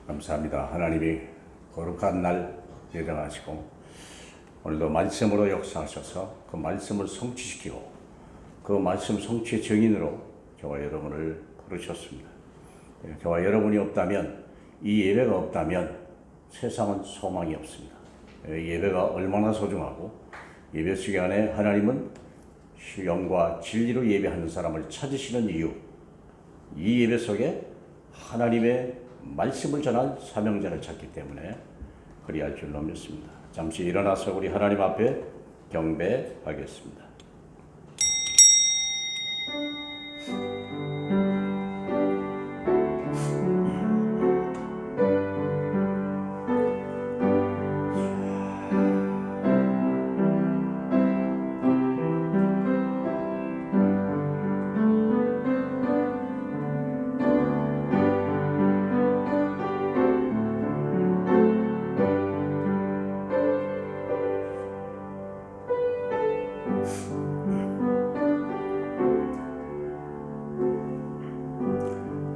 감사합니다. 하나님이 거룩한 날 예정하시고 오늘도 말씀으로 역사하셔서 그 말씀을 성취시키고 그 말씀 성취의 증인으로 저와 여러분을 부르셨습니다. 저와 여러분이 없다면, 이 예배가 없다면 세상은 소망이 없습니다. 예배가 얼마나 소중하고 예배 시간에 하나님은 영과 진리로 예배하는 사람을 찾으시는 이유, 이 예배 속에 하나님의 말씀을 전할 사명자를 찾기 때문에 그리할 줄로 믿습니다. 잠시 일어나서 우리 하나님 앞에 경배하겠습니다.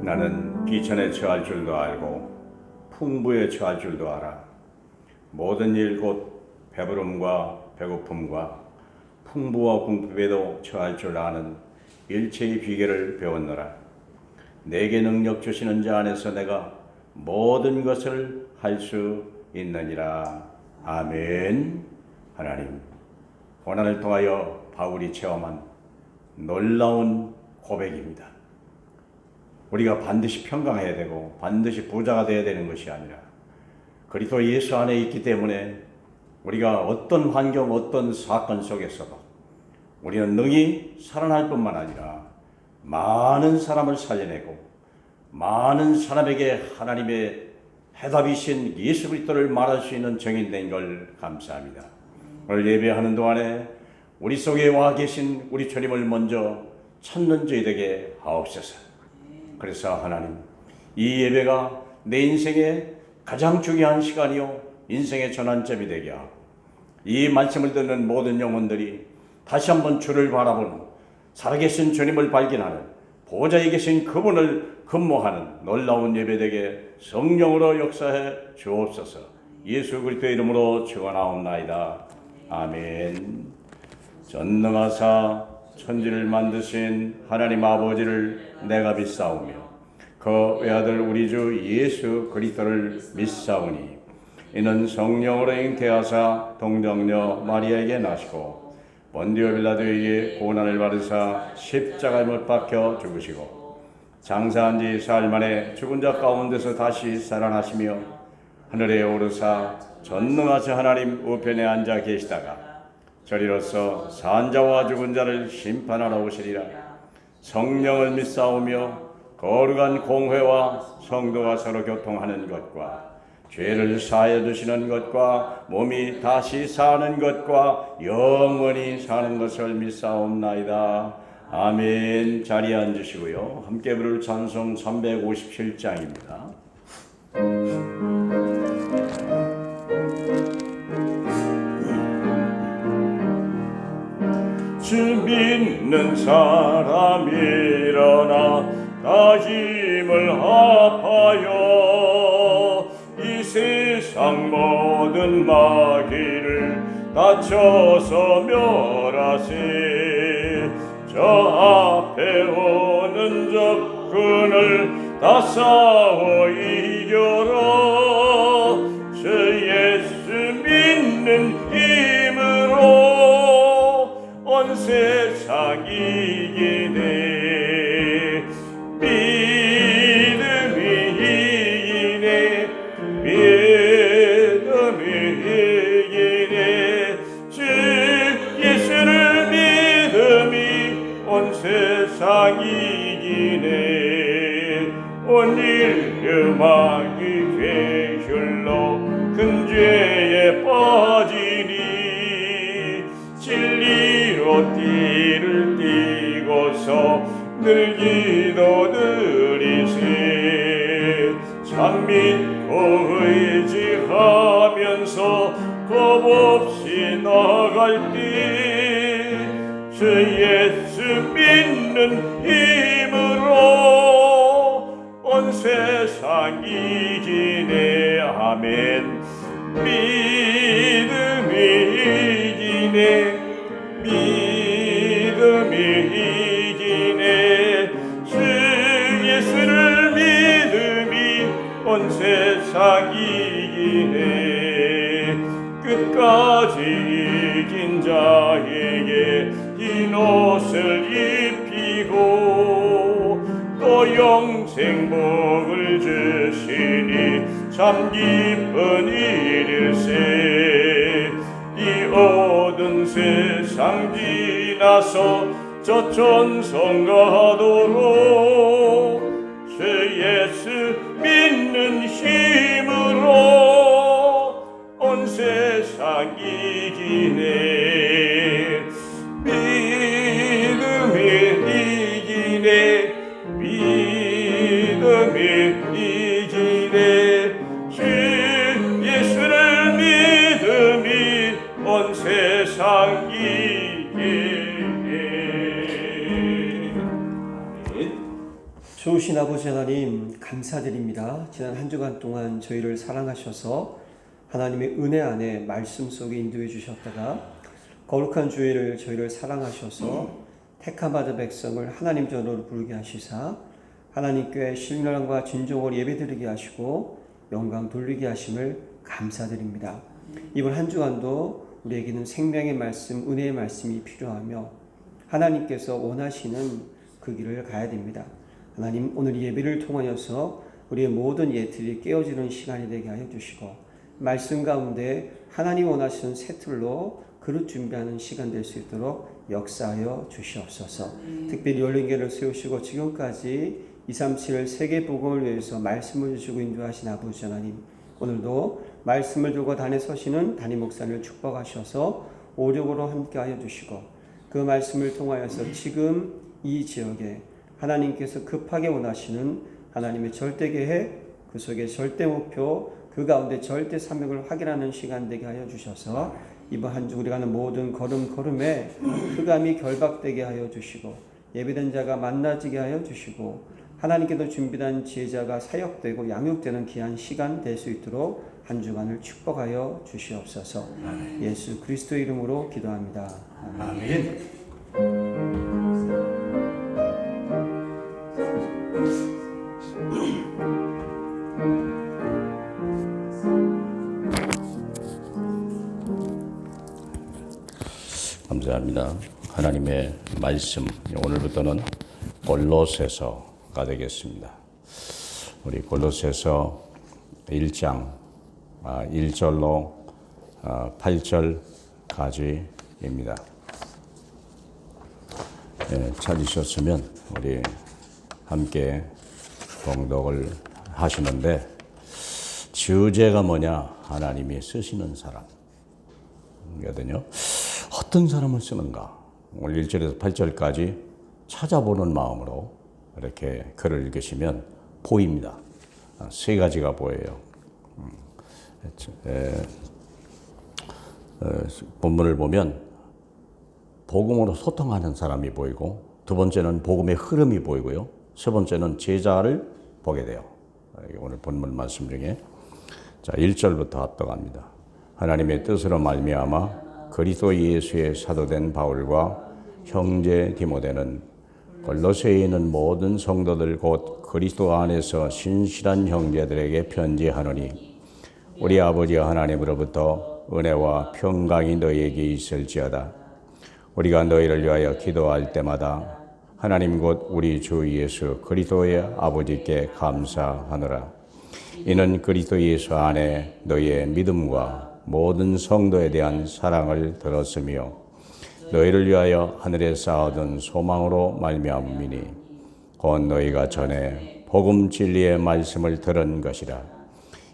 나는 비천에 처할 줄도 알고 풍부에 처할 줄도 알아. 모든 일 곧 배부름과 배고픔과 풍부와 궁핍에도 처할 줄 아는 일체의 비결을 배웠노라. 내게 능력 주시는 자 안에서 내가 모든 것을 할 수 있느니라. 아멘. 하나님, 고난을 통하여 바울이 체험한 놀라운 고백입니다. 우리가 반드시 평강해야 되고 반드시 부자가 되어야 되는 것이 아니라 그리스도 예수 안에 있기 때문에 우리가 어떤 환경, 어떤 사건 속에서도 우리는 능히 살아날 뿐만 아니라 많은 사람을 살려내고 많은 사람에게 하나님의 해답이신 예수 그리스도를 말할 수 있는 증인된 걸 감사합니다. 오늘 예배하는 동안에 우리 속에 와 계신 우리 주님을 먼저 찾는 저희에게 하옵소서. 그래서 하나님, 이 예배가 내 인생의 가장 중요한 시간이요 인생의 전환점이 되게 하고 이 말씀을 듣는 모든 영혼들이 다시 한번 주를 바라보는 살아계신 주님을 발견하는 보좌에 계신 그분을 근무하는 놀라운 예배되게 성령으로 역사해 주옵소서. 예수 그리스도의 이름으로 축원하옵나이다. 아멘. 전능하사 천지를 만드신 하나님 아버지를 내가 믿사오며 그 외아들 우리 주 예수 그리스도를 믿사오니 이는 성령으로 잉태하사 동정녀 마리아에게 나시고 본디오 빌라도에게 고난을 받으사 십자가에 못 박혀 죽으시고 장사한 지 사흘 만에 죽은 자 가운데서 다시 살아나시며 하늘에 오르사 전능하신 하나님 우편에 앉아 계시다가 저리로서 산 자와 죽은 자를 심판하러 오시리라. 성령을 믿사오며 거룩한 공회와 성도가 서로 교통하는 것과 죄를 사하여 주시는 것과 몸이 다시 사는 것과 영원히 사는 것을 믿사옵나이다. 아멘. 자리에 앉으시고요. 함께 부를 찬송 357장입니다. 주 믿는 사람 일어나 다 힘을 합하여 이 세상 모든 마귀를 다쳐서 멸하세. 저 앞에 오는 적군을 다 싸워 이겨라. 주 예수 믿는 힘으로 온 세상 이기네. 믿음이 이기네. 믿음이 이기네. 주 예수를 믿음이 온 세상 이기네. 온 인류 마귀 괴혈로 큰 죄에 빠지니 진리로 띠를 띠고서 늘 기도드리세. 참 믿고 의지하면서 겁없이 나갈 때 주 예수 믿는 힘으로 온 세상 세상 이기네. 아멘. 믿음이 이기네. 믿음이 이기네. 주 예수를 믿음이 온 세상 이기네. 끝까지 이긴 자에게 흰 옷을 입히고 또 영생복을 주시니 참 기쁜 일일세. 이 어두운 세상 지나서 저 천성 가도록 주 예수 믿는 힘으로 온 세상 이기네. 믿음이 이기네. 믿음이 이기네. 주 예수를 믿음이 온 세상 이기네. 좋으신 아버지 하나님 감사드립니다. 지난 한 주간 동안 저희를 사랑하셔서 하나님의 은혜 안에 말씀 속에 인도해 주셨다가 거룩한 주일을 저희를 사랑하셔서 택함받은 백성을 하나님 전으로 부르게 하시사 하나님께 신령과 진정으로 예배드리게 하시고 영광 돌리게 하심을 감사드립니다. 이번 한 주간도 우리에게는 생명의 말씀, 은혜의 말씀이 필요하며 하나님께서 원하시는 그 길을 가야 됩니다. 하나님, 오늘 예배를 통하여서 우리의 모든 예틀이 깨어지는 시간이 되게 하여 주시고 말씀 가운데 하나님 원하시는 새 틀로 그릇 준비하는 시간 될 수 있도록 역사하여 주시옵소서. 특별히 열린교회를 세우시고 지금까지 237 세계 복음을 위해서 말씀을 주시고 인도하신 아버지 하나님, 오늘도 말씀을 들고 단에 서시는 담임 목사님을 축복하셔서 오력으로 함께하여 주시고 그 말씀을 통하여서 지금 이 지역에 하나님께서 급하게 원하시는 하나님의 절대 계획, 그 속에 절대 목표, 그 가운데 절대 사명을 확인하는 시간 되게 하여 주셔서 이번 한 주 우리가 하는 모든 걸음걸음에 흑암이 결박되게 하여 주시고 예배된 자가 만나지게 하여 주시고 하나님께도 준비된 제자가 사역되고 양육되는 귀한 시간 될 수 있도록 한 주간을 축복하여 주시옵소서. 예수 그리스도 이름으로 기도합니다. 아멘. 감사합니다. 하나님의 말씀, 오늘부터는 골로새서가 되겠습니다. 우리 골로새서 1장 1절로 8절까지입니다. 찾으셨으면 우리 함께 봉독을 하시는데, 주제가 뭐냐? 하나님이 쓰시는 사람이거든요. 어떤 사람을 쓰는가? 오늘 1절에서 8절까지 찾아보는 마음으로 이렇게 글을 읽으시면 보입니다. 세 가지가 보여요. 본문을 보면 복음으로 소통하는 사람이 보이고, 두 번째는 복음의 흐름이 보이고요, 세 번째는 제자를 보게 돼요. 오늘 본문 말씀 중에 1절부터 합독합니다. 하나님의 뜻으로 말미암아 그리스도 예수의 사도된 바울과 형제 디모데는 골로새에 있는 모든 성도들 곧 그리스도 안에서 신실한 형제들에게 편지하노니, 우리 아버지 하나님으로부터 은혜와 평강이 너희에게 있을지어다. 우리가 너희를 위하여 기도할 때마다 하나님 곧 우리 주 예수 그리스도의 아버지께 감사하노라. 이는 그리스도 예수 안에 너희의 믿음과 모든 성도에 대한 사랑을 들었으며 너희를 위하여 하늘에 쌓아둔 소망으로 말미암으니 곧 너희가 전에 복음 진리의 말씀을 들은 것이라.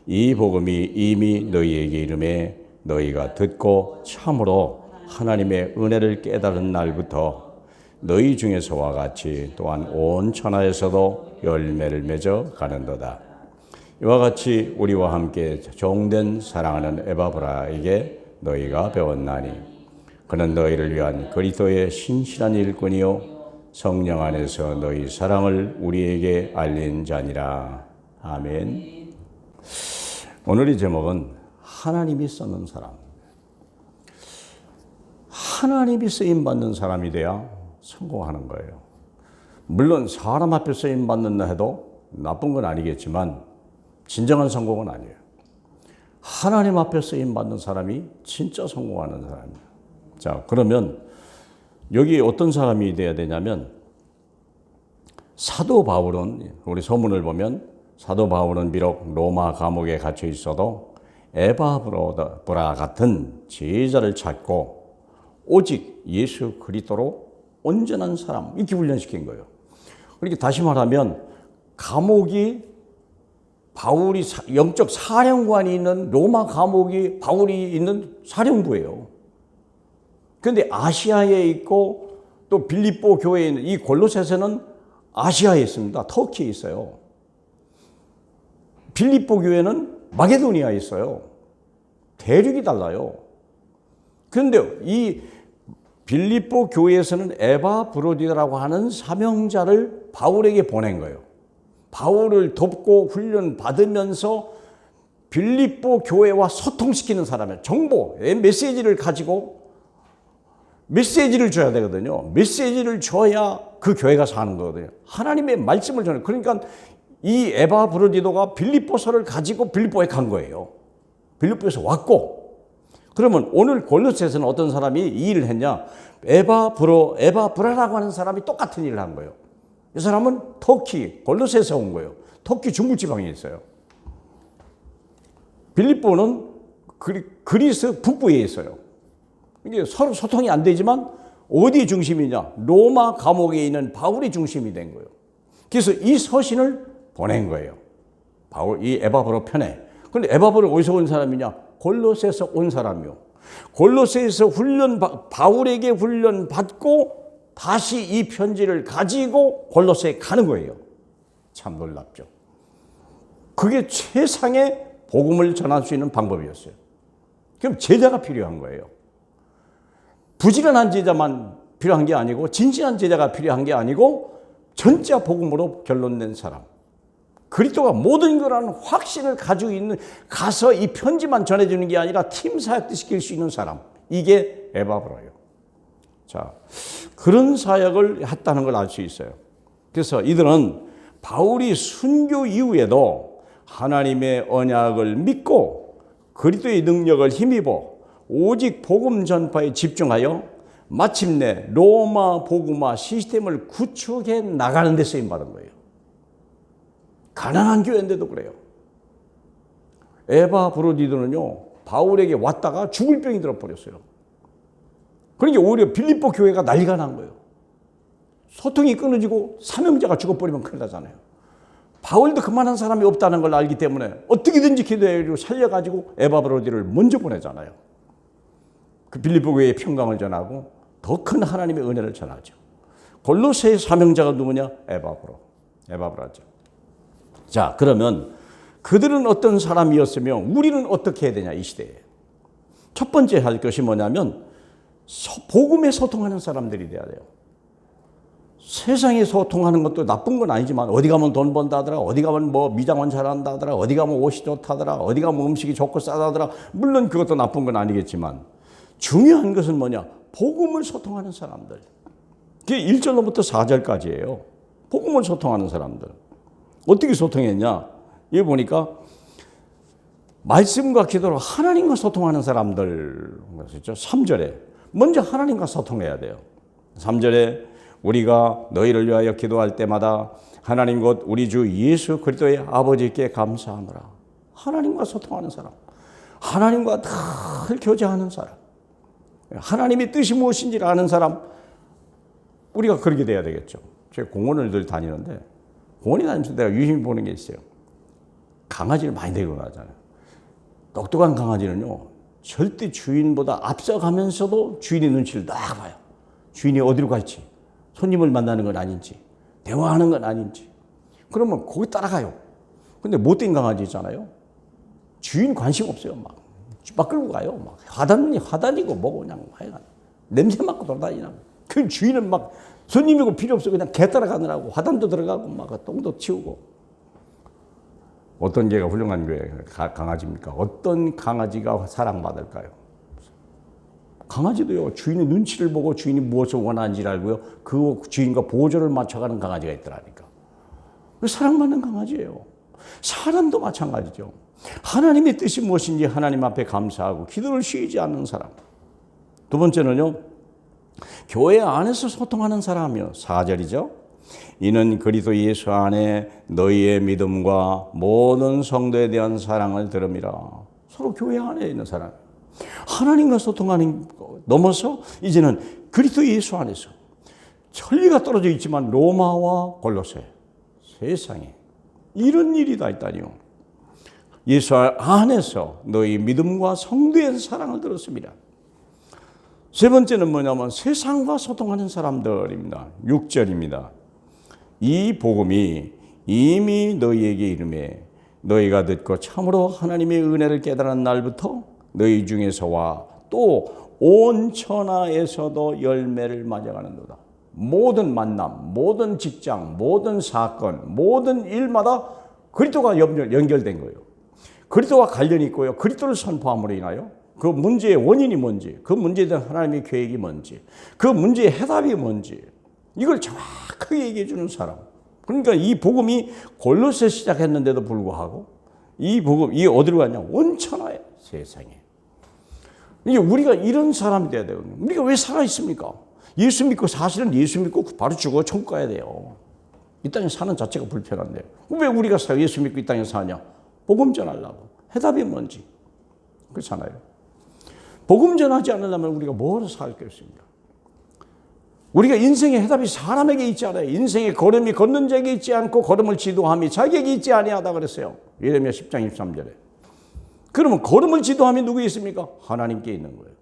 이 복음이 이미 너희에게 이름에 너희가 듣고 참으로 하나님의 은혜를 깨달은 날부터 너희 중에서와 같이 또한 온 천하에서도 열매를 맺어 가는도다. 이와 같이 우리와 함께 종된 사랑하는 에바브라에게 너희가 배웠나니, 그는 너희를 위한 그리스도의 신실한 일꾼이요 성령 안에서 너희 사랑을 우리에게 알린 자니라. 아멘. 오늘의 제목은 하나님이 쓰는 사람. 하나님이 쓰임받는 사람이 돼야 성공하는 거예요. 물론 사람 앞에 쓰임받는다 해도 나쁜 건 아니겠지만 진정한 성공은 아니에요. 하나님 앞에 쓰임받는 사람이 진짜 성공하는 사람이에요. 자, 그러면 여기 어떤 사람이 돼야 되냐면 사도 바울은, 우리 서문을 보면 사도 바울은 비록 로마 감옥에 갇혀 있어도 에바브라 같은 제자를 찾고 오직 예수 그리스도로 온전한 사람, 이렇게 훈련시킨 거예요. 그러니까 다시 말하면 감옥이 바울이 영적 사령관이 있는 로마 감옥이 바울이 있는 사령부예요. 그런데 아시아에 있고 또 빌립보 교회에 있는 이 골로새서는 아시아에 있습니다. 터키에 있어요. 빌립보 교회는 마게도니아에 있어요. 대륙이 달라요. 그런데 이 빌립보 교회에서는 에바브로디라고 하는 사명자를 바울에게 보낸 거예요. 바울을 돕고 훈련 받으면서 빌립보 교회와 소통시키는 사람이에요. 정보, 메시지를 가지고 메시지를 줘야 되거든요. 메시지를 줘야 그 교회가 사는 거거든요. 하나님의 말씀을 전해. 그러니까 이 에바브로디도가 빌립보서를 가지고 빌립보에 간 거예요. 빌립보에서 왔고, 그러면 오늘 골로새서는 어떤 사람이 이 일을 했냐? 에바브라라고 하는 사람이 똑같은 일을 한 거예요. 이 사람은 터키, 골로새에서 온 거예요. 터키 중부지방에 있어요. 빌립보는 그리스 북부에 있어요. 이게 서로 소통이 안 되지만 어디 중심이냐? 로마 감옥에 있는 바울이 중심이 된 거예요. 그래서 이 서신을 보낸 거예요. 바울, 이 에바브로 편에. 그런데 에바브로 어디서 온 사람이냐? 골로새에서 온 사람이요. 골로새에서 바울에게 훈련 받고 다시 이 편지를 가지고 골로새에 가는 거예요. 참 놀랍죠. 그게 최상의 복음을 전할 수 있는 방법이었어요. 그럼 제자가 필요한 거예요. 부지런한 제자만 필요한 게 아니고 진실한 제자가 필요한 게 아니고 전자 복음으로 결론낸 사람. 그리스도가 모든 거라는 확신을 가지고 있는, 가서 이 편지만 전해주는 게 아니라 팀 사역도 시킬 수 있는 사람. 이게 에바브라예요. 자, 그런 사역을 했다는 걸 알 수 있어요. 그래서 이들은 바울이 순교 이후에도 하나님의 언약을 믿고 그리스도의 능력을 힘입어 오직 복음 전파에 집중하여 마침내 로마 복음화 시스템을 구축해 나가는 데 쓰임받은 거예요. 가난한 교회인데도 그래요. 에바브로디도는요, 바울에게 왔다가 죽을 병이 들어버렸어요. 그러니까 오히려 빌립보 교회가 난리가 난 거예요. 소통이 끊어지고 사명자가 죽어버리면 큰일 나잖아요. 바울도 그만한 사람이 없다는 걸 알기 때문에 어떻게든지 기도해로 살려가지고 에바브로디를 먼저 보내잖아요. 그 빌립보 교회의 평강을 전하고 더 큰 하나님의 은혜를 전하죠. 골로새의 사명자가 누구냐? 에바브라죠. 자, 그러면 그들은 어떤 사람이었으며 우리는 어떻게 해야 되냐, 이 시대에. 첫 번째 할 것이 뭐냐면 복음에 소통하는 사람들이 돼야 돼요. 세상에 소통하는 것도 나쁜 건 아니지만 어디 가면 돈 번다 하더라, 어디 가면 뭐 미장원 잘한다 하더라, 어디 가면 옷이 좋다더라, 어디 가면 음식이 좋고 싸다더라. 물론 그것도 나쁜 건 아니겠지만 중요한 것은 뭐냐? 복음을 소통하는 사람들. 그게 1절로부터 4절까지예요. 복음을 소통하는 사람들. 어떻게 소통했냐? 여기 보니까 말씀과 기도로 하나님과 소통하는 사람들. 3절에 먼저 하나님과 소통해야 돼요. 3절에 우리가 너희를 위하여 기도할 때마다 하나님 곧 우리 주 예수 그리스도의 아버지께 감사하노라. 하나님과 소통하는 사람. 하나님과 늘 교제하는 사람. 하나님의 뜻이 무엇인지를 아는 사람. 우리가 그렇게 돼야 되겠죠. 제가 공원을 늘 다니는데 공원에 다니면서 내가 유심히 보는 게 있어요. 강아지를 많이 데리고 가잖아요. 똑똑한 강아지는요, 절대 주인보다 앞서가면서도 주인의 눈치를 딱 봐요. 주인이 어디로 갈지, 손님을 만나는 건 아닌지, 대화하는 건 아닌지. 그러면 거기 따라가요. 근데 못된 강아지 있잖아요. 주인 관심 없어요. 막 끌고 가요. 막 화단이고 뭐고 그냥 냄새 맡고 돌아다니나. 그 주인은 막 손님이고 필요 없어 그냥 개 따라가느라고 화단도 들어가고 막 똥도 치우고. 어떤 개가 훌륭한 강아지입니까? 어떤 강아지가 사랑받을까요? 강아지도요, 주인의 눈치를 보고 주인이 무엇을 원하는지를 알고요, 그 주인과 보조를 맞춰가는 강아지가 있더라니까. 사랑받는 강아지예요. 사람도 마찬가지죠. 하나님의 뜻이 무엇인지 하나님 앞에 감사하고 기도를 쉬지 않는 사람. 두 번째는요, 교회 안에서 소통하는 사람이요. 4절이죠. 이는 그리스도 예수 안에 너희의 믿음과 모든 성도에 대한 사랑을 들음이라. 서로 교회 안에 있는 사람. 하나님과 소통하는 거 넘어서 이제는 그리스도 예수 안에서 천리가 떨어져 있지만 로마와 골로새 세상에 이런 일이 다 있다니요. 예수 안에서 너희 믿음과 성도의 사랑을 들었습니다. 세 번째는 뭐냐면 세상과 소통하는 사람들입니다. 6절입니다. 이 복음이 이미 너희에게 이르매 너희가 듣고 참으로 하나님의 은혜를 깨달은 날부터 너희 중에서와 또 온 천하에서도 열매를 맞아가는도다. 모든 만남, 모든 직장, 모든 사건, 모든 일마다 그리스도가 연결된 거예요. 그리스도와 관련이 있고요. 그리스도를 선포함으로 인하여 그 문제의 원인이 뭔지, 그 문제에 대한 하나님의 계획이 뭔지, 그 문제의 해답이 뭔지 이걸 정확하게 얘기해 주는 사람. 그러니까 이 복음이 골로새 시작했는데도 불구하고 이 복음, 이 어디로 갔냐? 온 천하에 세상에. 이게 우리가 이런 사람이 돼야 되거든요. 우리가 왜 살아 있습니까? 예수 믿고 사실은 예수 믿고 바로 죽어 천국 가야 돼요. 이 땅에 사는 자체가 불편한데 왜 우리가 예수 믿고 이 땅에 사냐? 복음 전하려고. 해답이 뭔지 그렇잖아요. 복음 전하지 않으려면 우리가 뭐로 살겠습니까? 우리가 인생의 해답이 사람에게 있지 않아요. 인생의 걸음이 걷는 자에게 있지 않고 걸음을 지도함이 자기에게 있지 아니하다 그랬어요. 예레미야 10장 23절에. 그러면 걸음을 지도함이 누구에 있습니까? 하나님께 있는 거예요.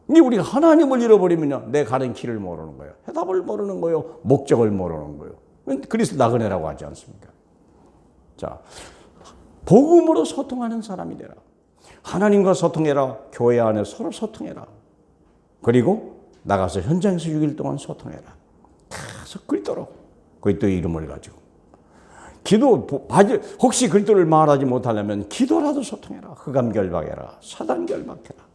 근데 우리가 하나님을 잃어버리면 내 가는 길을 모르는 거예요. 해답을 모르는 거예요. 목적을 모르는 거예요. 그리스도 나그네라고 하지 않습니까? 자, 복음으로 소통하는 사람이 되라. 하나님과 소통해라. 교회 안에 서로 소통해라. 그리고 나가서 현장에서 6일 동안 소통해라. 계속 그리스도로 그리스도의 이름을 가지고 기도, 혹시 그리스도를 말하지 못하려면 기도라도 소통해라. 흑암 결박해라. 사단 결박해라.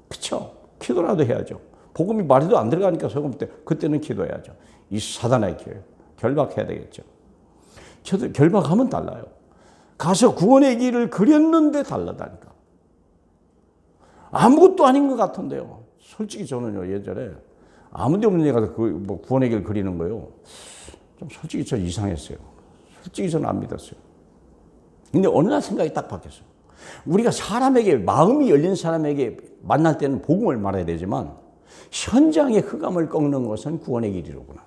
그렇죠? 기도라도 해야죠. 복음이 말해도 안 들어가니까 소금 때 그때는 기도해야죠. 이 사단의 길 결박해야 되겠죠. 결박하면 달라요. 가서 구원의 길을 그렸는데 달라다니까. 아무것도 아닌 것 같은데요. 솔직히 저는요, 예전에 아무 데 없는 데 가서 뭐 구원의 길 그리는 거요. 좀 솔직히 저 이상했어요. 솔직히 저는 안 믿었어요. 근데 어느 날 생각이 딱 바뀌었어요. 우리가 사람에게, 마음이 열린 사람에게 만날 때는 복음을 말해야 되지만 현장에 흑암을 꺾는 것은 구원의 길이로구나.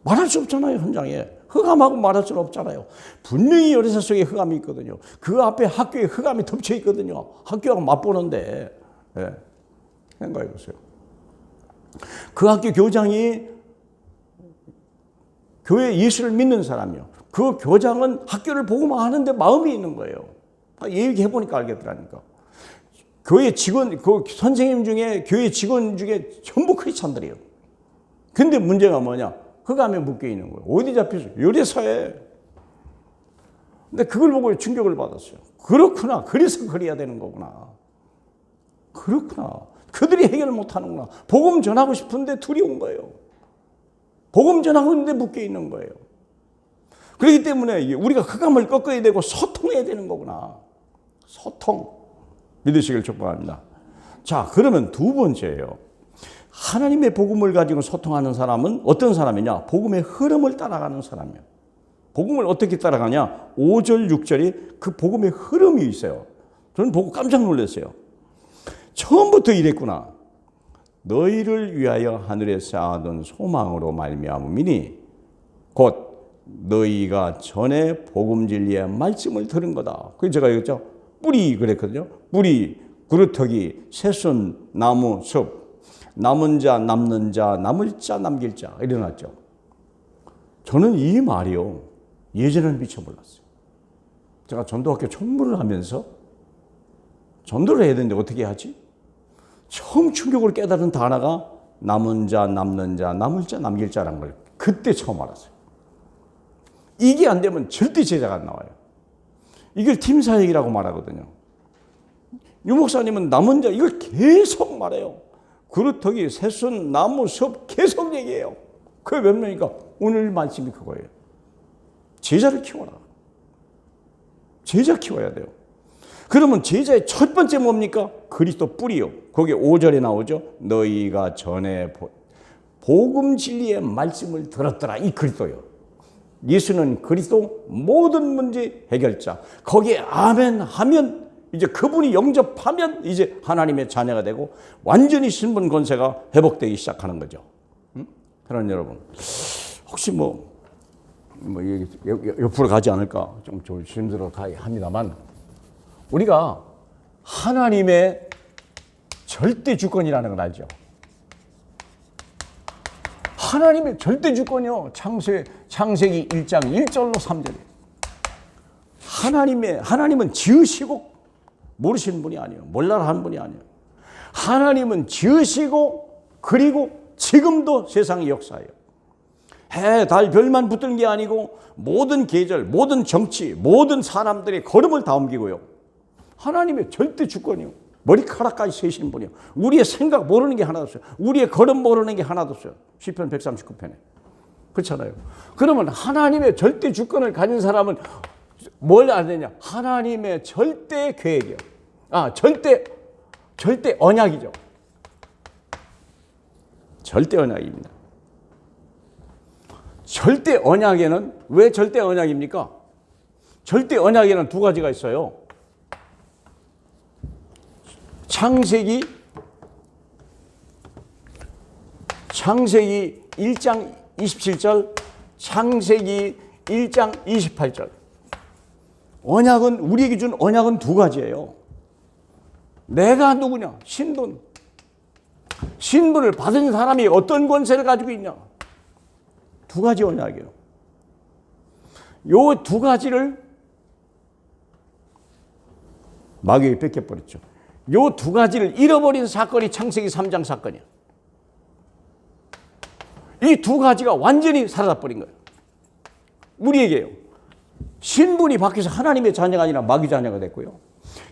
말할 수 없잖아요, 현장에. 흑암하고 말할 수는 없잖아요. 분명히 열애사 속에 흑암이 있거든요. 그 앞에 학교에 흑암이 덮쳐 있거든요. 학교하고 맞보는데. 예. 생각해 보세요. 그 학교 교장이 교회 예수를 믿는 사람이요. 그 교장은 학교를 보고만 하는데 마음이 있는 거예요. 얘기해 보니까 알겠더라니까. 교회 직원, 그 선생님 중에, 교회 직원 중에 전부 크리스찬들이에요. 근데 문제가 뭐냐? 흑암에 묶여 있는 거예요. 어디 잡혔어요? 요리사에. 근데 그걸 보고 충격을 받았어요. 그렇구나. 그래서 그래야 되는 거구나. 그렇구나. 그들이 해결을 못 하는구나. 복음 전하고 싶은데 둘이 온 거예요. 복음 전하고 있는데 묶여 있는 거예요. 그렇기 때문에 우리가 흑암을 꺾어야 되고 소통해야 되는 거구나. 소통. 믿으시길 축복합니다. 자, 그러면 두 번째예요. 하나님의 복음을 가지고 소통하는 사람은 어떤 사람이냐? 복음의 흐름을 따라가는 사람이에요. 복음을 어떻게 따라가냐? 5절, 6절이 그 복음의 흐름이 있어요. 저는 보고 깜짝 놀랐어요. 처음부터 이랬구나. 너희를 위하여 하늘에 쌓아둔 소망으로 말미암음이니 곧 너희가 전에 복음 진리의 말씀을 들은 거다. 그래서 제가 얘기했죠. 뿌리 그랬거든요. 뿌리, 그루터기, 새순, 나무, 숲. 남은 자, 남는 자, 남을 자, 남길 자 일어났죠. 저는 이 말이요. 예전에는 미처 몰랐어요. 제가 전도학교 총무를 하면서 전도를 해야 되는데 어떻게 하지? 처음 충격으로 깨달은 단어가 남은 자, 남는 자, 남을 자, 남길 자라는 걸 그때 처음 알았어요. 이게 안 되면 절대 제자가 안 나와요. 이걸 팀사역이라고 말하거든요. 유 목사님은 남은 자 이걸 계속 말해요. 그루터기, 새순, 나무, 숲 계속 얘기해요. 그게 몇 명이니까 오늘 말씀이 그거예요. 제자를 키워라. 제자 키워야 돼요. 그러면 제자의 첫 번째 뭡니까? 그리스도 뿌리요. 거기 5절에 나오죠. 너희가 전에 복음 진리의 말씀을 들었더라. 이 그리스도요. 예수는 그리스도 모든 문제 해결자. 거기에 아멘 하면 이제 그분이 영접하면 이제 하나님의 자녀가 되고 완전히 신분 권세가 회복되기 시작하는 거죠. 그러나 여러분 혹시 옆으로 가지 않을까 좀 조심스러워 합니다만 우리가 하나님의 절대 주권이라는 걸 알죠. 하나님의 절대 주권이요. 창세기 1장 1절로 3절에 하나님은 지으시고 모르시는 분이 아니에요. 몰라라 하는 분이 아니에요. 하나님은 지으시고 그리고 지금도 세상의 역사예요. 해, 달, 별만 붙는 게 아니고 모든 계절, 모든 정치, 모든 사람들의 걸음을 다 옮기고요. 하나님의 절대 주권이요. 머리카락까지 세시는 분이요. 우리의 생각 모르는 게 하나도 없어요. 우리의 걸음 모르는 게 하나도 없어요. 시편 139편에. 그렇잖아요. 그러면 하나님의 절대 주권을 가진 사람은 뭘 안 되냐? 하나님의 절대 계획이요. 절대 언약이죠. 절대 언약입니다. 절대 언약에는 왜 절대 언약입니까? 절대 언약에는 두 가지가 있어요. 창세기 1장 27절, 창세기 1장 28절. 언약은 우리에게 준 언약은 두 가지예요. 내가 누구냐? 신분. 신분을 받은 사람이 어떤 권세를 가지고 있냐? 두 가지 언약이에요. 요 두 가지를 마귀에게 뺏겨버렸죠. 요 두 가지를 잃어버린 사건이 창세기 3장 사건이에요. 이 두 가지가 완전히 사라져버린 거예요. 우리에게요. 신분이 바뀌어서 하나님의 자녀가 아니라 마귀 자녀가 됐고요.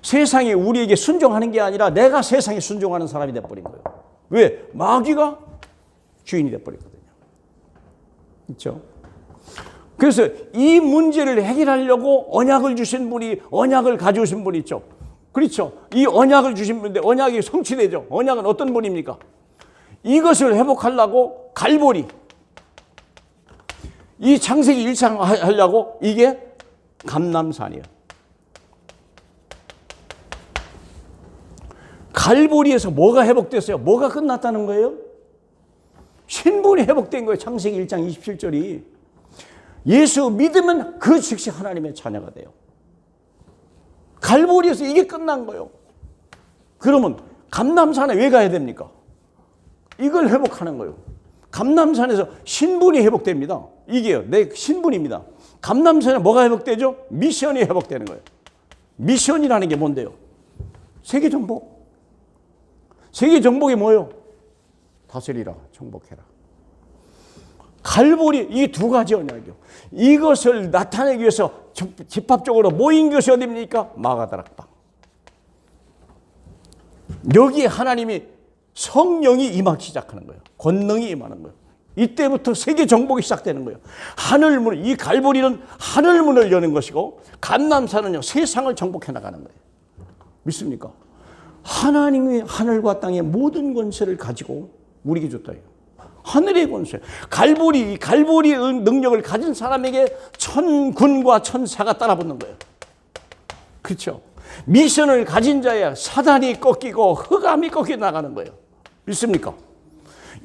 세상이 우리에게 순종하는 게 아니라 내가 세상에 순종하는 사람이 돼버린 거예요. 왜? 마귀가 주인이 돼버렸거든요. 그렇죠? 그래서 이 문제를 해결하려고 언약을 주신 분이, 언약을 가져오신 분이 있죠. 그렇죠? 이 언약을 주신 분인데 언약이 성취되죠. 언약은 어떤 분입니까? 이것을 회복하려고 갈보리, 이 창세기 1장 하려고 이게 감람산이에요. 갈보리에서 뭐가 회복됐어요? 뭐가 끝났다는 거예요? 신분이 회복된 거예요. 창세기 1장 27절이. 예수 믿으면 그 즉시 하나님의 자녀가 돼요. 갈보리에서 이게 끝난 거예요. 그러면 감람산에 왜 가야 됩니까? 이걸 회복하는 거예요. 감람산에서 신분이 회복됩니다. 이게요, 내 신분입니다. 감람산에 뭐가 회복되죠? 미션이 회복되는 거예요. 미션이라는 게 뭔데요? 세계 정복. 세계 정복이 뭐예요? 다스리라, 정복해라. 갈보리, 이 두 가지 언약이요. 이것을 나타내기 위해서 집합적으로 모인 것이 어디입니까? 마가다락방. 여기에 하나님이 성령이 임하기 시작하는 거예요. 권능이 임하는 거예요. 이때부터 세계 정복이 시작되는 거예요. 하늘문, 이 갈보리는 하늘문을 여는 것이고 감람산은요, 세상을 정복해 나가는 거예요. 믿습니까? 하나님이 하늘과 땅의 모든 권세를 가지고 우리에게 줬다. 하늘의 권세. 갈보리의 능력을 가진 사람에게 천군과 천사가 따라붙는 거예요. 그렇죠? 미션을 가진 자야 사단이 꺾이고 흑암이 꺾여 나가는 거예요. 믿습니까?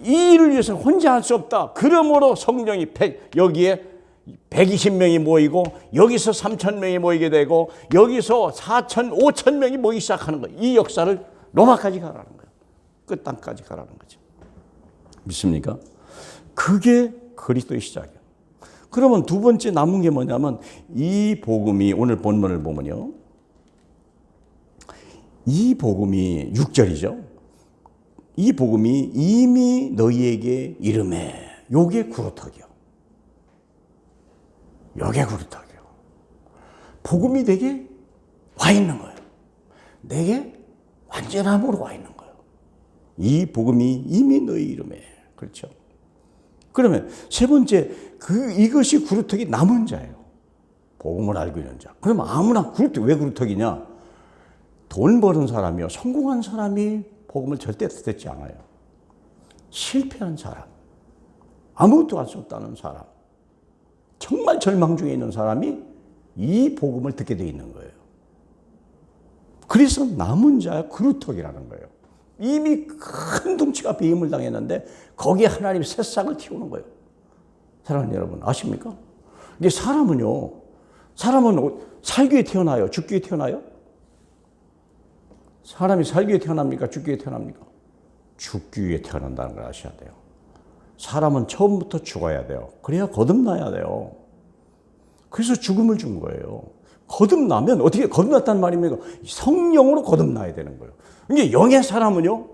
이 일을 위해서 혼자 할 수 없다. 그러므로 성령이 여기에 120명이 모이고 여기서 3,000명이 모이게 되고 여기서 4,000, 5,000명이 모이기 시작하는 거예요. 이 역사를 로마까지 가라는 거예요. 끝 땅까지 가라는 거죠. 믿습니까? 그게 그리스도의 시작이에요. 그러면 두 번째 남은 게 뭐냐면 이 복음이 오늘 본문을 보면요. 이 복음이 6절이죠. 이 복음이 이미 너희에게 이름에 요게 구루터기요. 요게 구루터기요. 복음이 되게 와 있는 거예요. 내게 완전함으로 와 있는 거예요. 이 복음이 이미 너희 이름에. 그렇죠. 그러면 세 번째, 이것이 구루터기 남은 자예요. 복음을 알고 있는 자. 그러면 아무나 왜 구루터기냐? 돈 버는 사람이요, 성공한 사람이 복음을 절대 듣지 않아요. 실패한 사람, 아무것도 할 수 없다는 사람, 정말 절망 중에 있는 사람이 이 복음을 듣게 돼 있는 거예요. 그래서 남은 자야 구루터기라는 거예요. 이미 큰 덩치가 배임을 당했는데 거기에 하나님이 새싹을 틔우는 거예요. 사랑하는 여러분, 아십니까? 이게 사람은 살기 위해 태어나요? 죽기 위해 태어나요? 사람이 살기 위해 태어납니까? 죽기 위해 태어납니까? 죽기 위해 태어난다는 걸 아셔야 돼요. 사람은 처음부터 죽어야 돼요. 그래야 거듭나야 돼요. 그래서 죽음을 준 거예요. 거듭나면 어떻게 거듭났단 말입니까? 성령으로 거듭나야 되는 거예요. 이게 영의 사람은요,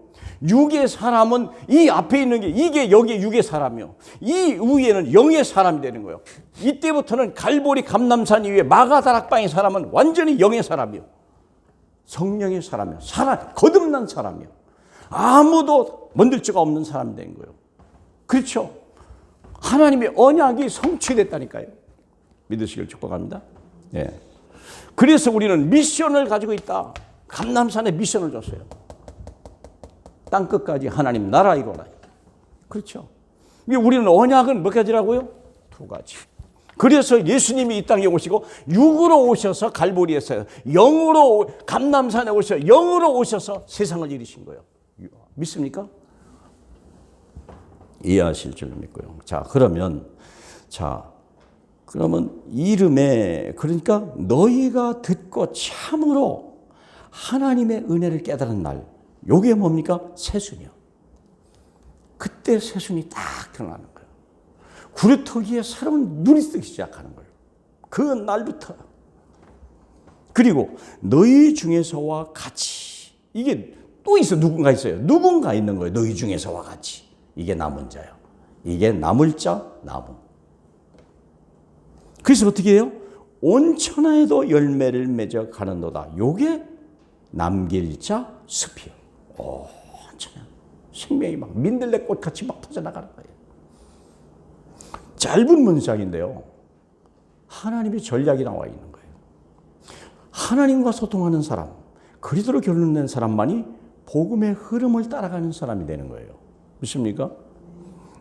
육의 사람은 이 앞에 있는 게 이게 여기 육의 사람이요, 이 위에는 영의 사람이 되는 거예요. 이때부터는 갈보리 감람산 이후에 마가다락방의 사람은 완전히 영의 사람이요, 성령의 사람이요, 거듭난 사람이요, 아무도 만들 수가 없는 사람이 된 거예요. 그렇죠? 하나님의 언약이 성취됐다니까요. 믿으시길 축복합니다. 예. 그래서 우리는 미션을 가지고 있다. 감람산에 미션을 줬어요. 땅끝까지 하나님 나라 이루어라. 그렇죠? 우리는 언약은 몇 가지라고요? 2가지. 그래서 예수님이 이 땅에 오시고 육으로 오셔서 갈보리에서, 영으로 감람산에 오셔서 영으로 오셔서 세상을 이루신 거예요. 믿습니까? 이해하실 줄 믿고요. 그러면 이름에, 그러니까 너희가 듣고 참으로 하나님의 은혜를 깨달은 날, 요게 뭡니까? 새순이요. 그때 새순이 딱 드러나는 거예요. 구루터기에 새로운 눈이 뜨기 시작하는 거예요. 그 날부터. 그리고 너희 중에서와 같이, 이게 또 누군가 있어요. 누군가 있는 거예요. 너희 중에서와 같이. 이게 남은 자예요. 이게 남을 자, 나무. 그래서 어떻게 해요? 온 천하에도 열매를 맺어 가는도다. 요게 남길 자, 숲이요. 온 천하. 생명이 막 민들레 꽃같이 막 퍼져나가는 거예요. 짧은 문장인데요, 하나님의 전략이 나와 있는 거예요. 하나님과 소통하는 사람, 그리스도로 결론낸 사람만이 복음의 흐름을 따라가는 사람이 되는 거예요. 믿습니까?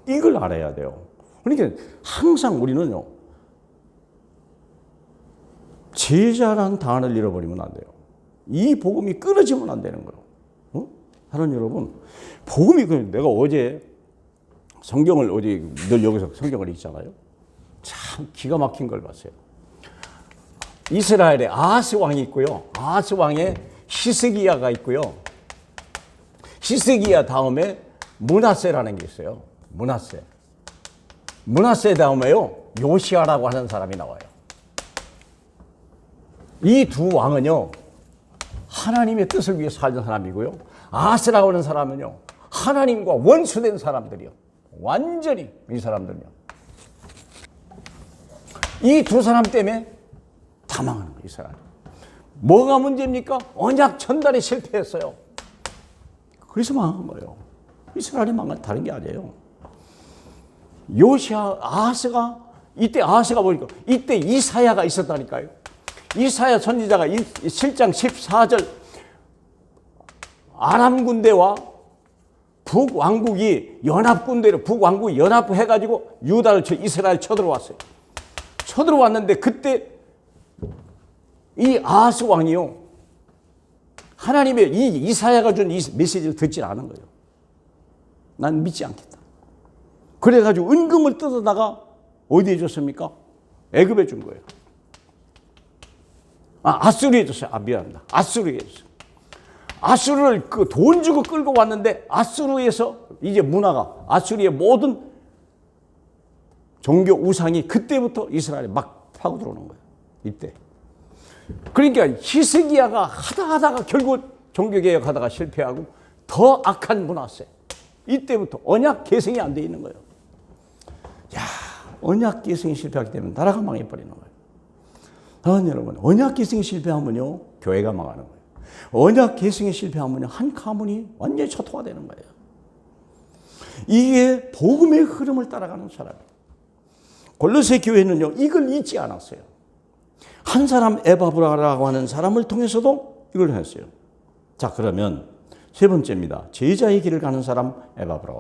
이걸 알아야 돼요. 그러니까 항상 우리는요, 제자라는 단어를 잃어버리면 안 돼요. 이 복음이 끊어지면 안 되는 거예요. 하나님 여러분, 복음이, 내가 어제 성경을, 늘 여기서 성경을 읽잖아요. 참 기가 막힌 걸 봤어요. 이스라엘에 아하스 왕이 있고요, 아하스 왕에 히스기야가 있고요, 히스기야 다음에 므낫세라는 게 있어요. 므낫세 다음에요, 요시아라고 하는 사람이 나와요. 이 두 왕은요, 하나님의 뜻을 위해 살던 사람이고요, 아하스라고 하는 사람은요, 하나님과 원수된 사람들이요. 완전히 이 사람들은요. 이 두 사람 때문에 다 망하는 거예요, 이스라엘. 뭐가 문제입니까? 언약 전달에 실패했어요. 그래서 망한 거예요. 이스라엘이 망한, 다른 게 아니에요. 이때 아하스가 보니까 이때 이사야가 있었다니까요. 이사야 선지자가 7장 14절 아람 군대와 북왕국이 북왕국이 연합해가지고 이스라엘 쳐들어왔어요. 쳐들어왔는데 그때 이 아하스 왕이요, 하나님의 이 이사야가 준 이 메시지를 듣지 않은 거예요. 난 믿지 않겠다. 그래가지고 은금을 뜯어다가 어디에 줬습니까? 애굽에 준 거예요. 아수르에 줬어요. 미안합니다. 아수르에 줬어요. 아수르를 돈 주고 끌고 왔는데, 아수르에서 이제 문화가, 아수르의 모든 종교 우상이 그때부터 이스라엘에 막 파고 들어오는 거예요. 이때. 그러니까 히스기야가 하다가 결국 종교개혁 하다가 실패하고 더 악한 문화세. 이때부터 언약 계승이 안 돼 있는 거예요. 언약 계승이 실패하기 때문에 나라가 망해버리는 거예요. 여러분, 언약 계승이 실패하면요, 교회가 망하는 거예요. 언약 계승에 실패하면 한 가문이 완전히 초토화되는 거예요. 이게 복음의 흐름을 따라가는 사람이에요. 골로새 교회는요, 이걸 잊지 않았어요. 한 사람 에바브라라고 하는 사람을 통해서도 이걸 했어요. 자, 그러면 세 번째입니다. 제자의 길을 가는 사람 에바브라.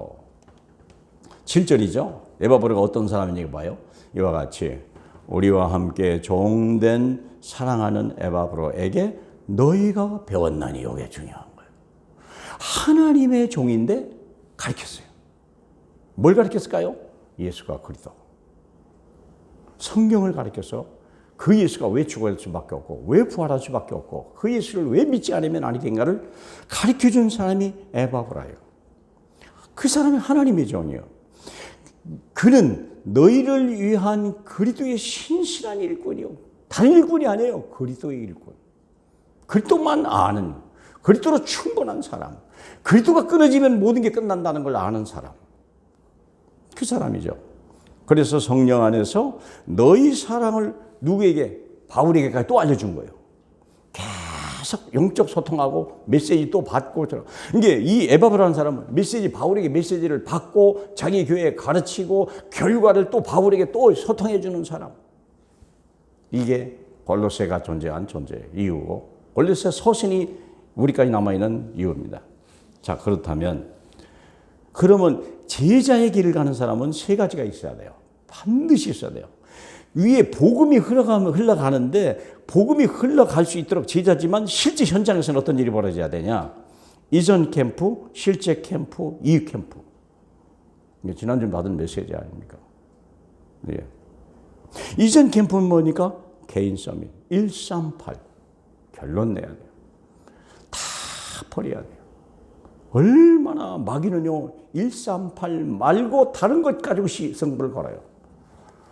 7절이죠. 에바브라가 어떤 사람인지 봐요. 이와 같이 우리와 함께 종된 사랑하는 에바브라에게 너희가 배웠나니, 이게 중요한 거예요. 하나님의 종인데 가르쳤어요. 뭘 가르쳤을까요? 예수가 그리스도. 성경을 가르쳐서 그 예수가 왜 죽어야 할 수밖에 없고 왜 부활할 수밖에 없고 그 예수를 왜 믿지 않으면 아니 된가를 가르쳐준 사람이 에바브라예요. 그 사람이 하나님의 종이에요. 그는 너희를 위한 그리스도의 신실한 일꾼이요. 다른 일꾼이 아니에요. 그리스도의 일꾼. 그리스도만 아는, 그리스도로 충분한 사람. 그리스도가 끊어지면 모든 게 끝난다는 걸 아는 사람. 그 사람이죠. 그래서 성령 안에서 너희 사랑을 누구에게? 바울에게까지 또 알려준 거예요. 계속 영적 소통하고 메시지 또 받고. 이게 이 에바브라는 사람은 메시지, 바울에게 메시지를 받고 자기 교회에 가르치고 결과를 또 바울에게 또 소통해 주는 사람. 이게 골로새가 존재한 존재의 이유고 골로새 서신이 우리까지 남아있는 이유입니다. 자, 그렇다면 그러면 제자의 길을 가는 사람은 세 가지가 있어야 돼요. 반드시 있어야 돼요. 위에 복음이 흘러가는데 복음이 흘러갈 수 있도록 제자지만 실제 현장에서는 어떤 일이 벌어져야 되냐? 이전 캠프, 실제 캠프, 이후 캠프. 지난주에 받은 메시지 아닙니까? 네. 이전 캠프는 뭐니까? 개인 서밋 138. 결론 내야 돼요. 다 버려야 돼요. 얼마나 마귀는요 138 말고 다른 것 가지고 승부를 걸어요.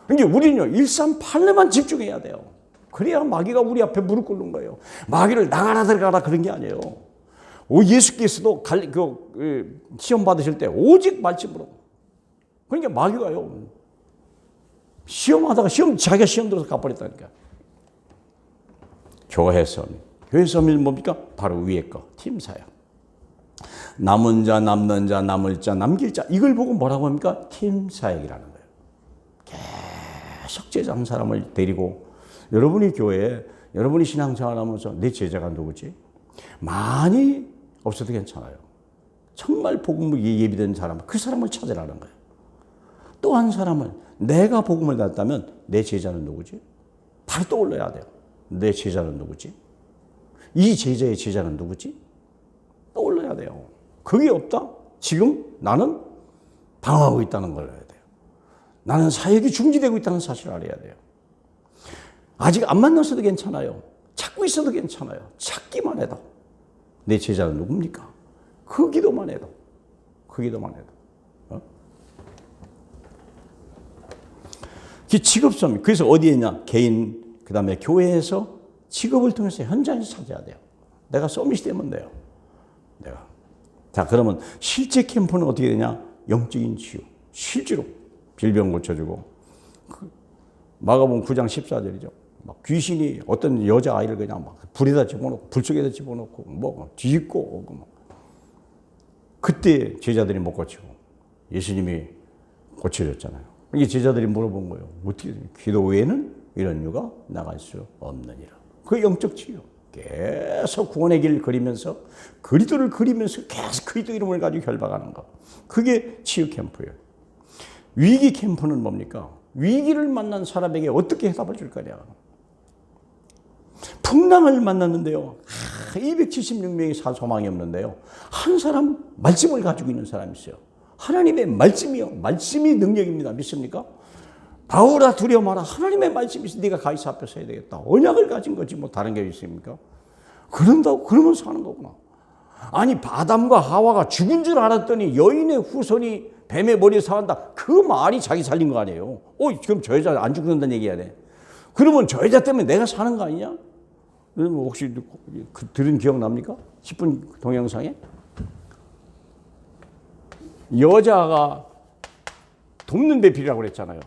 그러니까 우리는요 138에만 집중해야 돼요. 그래야 마귀가 우리 앞에 무릎 꿇는 거예요. 마귀를 나가라 들어가라 그런 게 아니에요. 예수께서도 시험 받으실 때 오직 말씀으로. 그러니까 마귀가요 시험하다가 자기가 시험 들어서 가버렸다니까. 교회 서밋. 교회 서밋 뭡니까? 바로 위에 거 팀사역. 남은 자, 남는 자, 남을 자, 남길 자. 이걸 보고 뭐라고 합니까? 팀사역이라는 거예요. 계속 제자 한 사람을 데리고 여러분이 교회에 여러분이 신앙생활하면서 내 제자가 누구지? 많이 없어도 괜찮아요. 정말 복음을 예비된 사람, 그 사람을 찾으라는 거예요. 또 한 사람은 내가 복음을 받았다면 내 제자는 누구지? 바로 떠올려야 돼요. 내 제자는 누구지? 이 제자의 제자는 누구지? 떠올려야 돼요. 그게 없다? 지금 나는 방황하고 있다는 걸 알아야 돼요. 나는 사역이 중지되고 있다는 사실을 알아야 돼요. 아직 안 만났어도 괜찮아요. 찾고 있어도 괜찮아요. 찾기만 해도. 내 제자는 누굽니까? 그 기도만 해도. 직업 서밋. 그래서 어디에 있냐? 개인, 그 다음에 교회에서 직업을 통해서 현장에서 찾아야 돼요. 내가 서밋이 되면 돼요. 자, 그러면 실제 캠프는 어떻게 되냐? 영적인 치유. 실제로 질병 고쳐주고. 마가복음 9장 14절이죠. 막 귀신이 어떤 여자아이를 그냥 막 불에다 집어넣고, 불 속에다 집어넣고, 뒤집고. 그때 제자들이 못 고치고 예수님이 고쳐줬잖아요. 이게 제자들이 물어본 거예요. 어떻게 기도 외에는 이런 이유가 나갈 수 없느니라. 그 영적 치유. 계속 구원의 길을 그리면서 그리스도를 그리면서 계속 그리스도 이름을 가지고 결박하는 거. 그게 치유 캠프예요. 위기 캠프는 뭡니까? 위기를 만난 사람에게 어떻게 해답을 줄 거냐. 풍랑을 만났는데요. 276명이 살 소망이 없는데요. 한 사람 말씀을 가지고 있는 사람이 있어요. 하나님의 말씀이요. 말씀이 능력입니다. 믿습니까? 바울아 두려워 마라. 하나님의 말씀이 있어. 네가 가이사 앞에 서야 되겠다. 언약을 가진 거지 뭐 다른 게 있습니까? 그러면서 하는 거구나. 아니 아담과 하와가 죽은 줄 알았더니 여인의 후손이 뱀의 머리에 사한다. 그 말이 자기 살린 거 아니에요. 그럼 저 여자 안 죽는다는 얘기야 돼. 그러면 저 여자 때문에 내가 사는 거 아니냐? 혹시 들은 기억 납니까? 10분 동영상에? 여자가 돕는 배필이라고 그랬잖아요.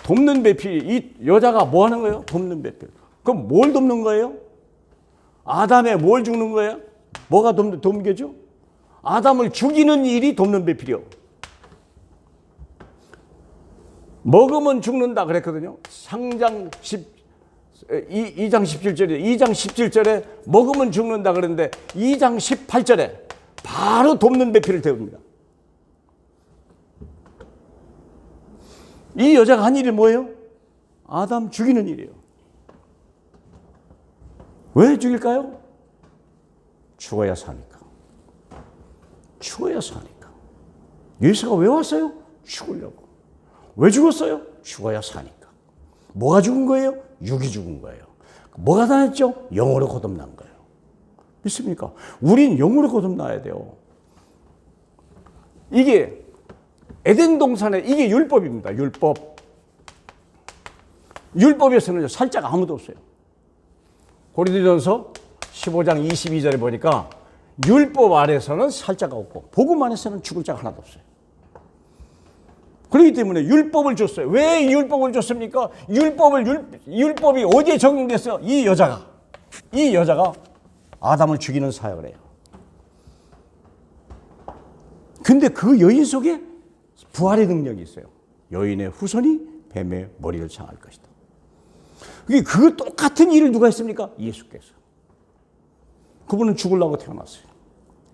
돕는 배필, 이 여자가 뭐 하는 거예요? 돕는 배필. 그럼 뭘 돕는 거예요? 아담의 뭘 죽는 거예요? 뭐가 돕겨죠? 아담을 죽이는 일이 돕는 배필이요. 먹으면 죽는다 그랬거든요. 상장 2장 17절에 2장 17절에 먹으면 죽는다 그랬는데 2장 18절에 바로 돕는 배필을 태웁니다. 이 여자가 한 일이 뭐예요? 아담 죽이는 일이에요. 왜 죽일까요? 죽어야 사니까. 죽어야 사니까. 예수가 왜 왔어요? 죽으려고. 왜 죽었어요? 죽어야 사니까. 뭐가 죽은 거예요? 육이 죽은 거예요. 뭐가 나왔죠? 영으로 거듭난 거예요. 믿습니까? 우린 영으로 거듭나야 돼요. 이게 에덴 동산에 이게 율법입니다. 율법. 율법에서는 살자가 아무도 없어요. 고린도전서 15장 22절에 보니까 율법 아래서는 살자가 없고 복음 안에서는 죽을 자가 하나도 없어요. 그렇기 때문에 율법을 줬어요. 왜 율법을 줬습니까? 율법이 어디에 적용됐어요? 이 여자가 아담을 죽이는 사역을 해요. 근데 그 여인 속에 부활의 능력이 있어요. 여인의 후손이 뱀의 머리를 장할 것이다. 그 똑같은 일을 누가 했습니까? 예수께서. 그분은 죽으려고 태어났어요.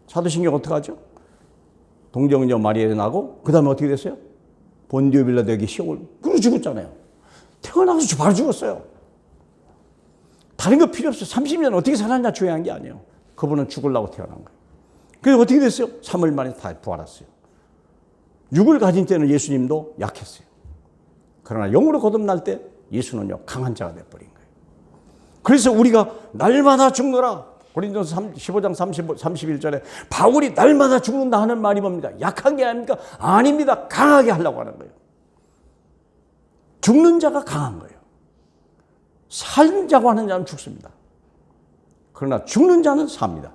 사도신경 어떻게 하죠? 동정녀 마리아에 나고 그 다음에 어떻게 됐어요? 본디오 빌라도에게 시험을 그러고 죽었잖아요. 태어나서 바로 죽었어요. 다른 거 필요 없어요. 30년 어떻게 살았냐 중요한 게 아니에요. 그분은 죽으려고 태어난 거예요. 그래서 어떻게 됐어요? 3일 만에 다 부활했어요. 육을 가진 때는 예수님도 약했어요. 그러나 영으로 거듭날 때 예수는요 강한 자가 되어버린 거예요. 그래서 우리가 날마다 죽노라. 고린도서 15장 31절에 바울이 날마다 죽는다 하는 말이 뭡니까? 약한 게 아닙니까? 아닙니다. 강하게 하려고 하는 거예요. 죽는 자가 강한 거예요. 살자고 하는 자는 죽습니다. 그러나 죽는 자는 삽니다.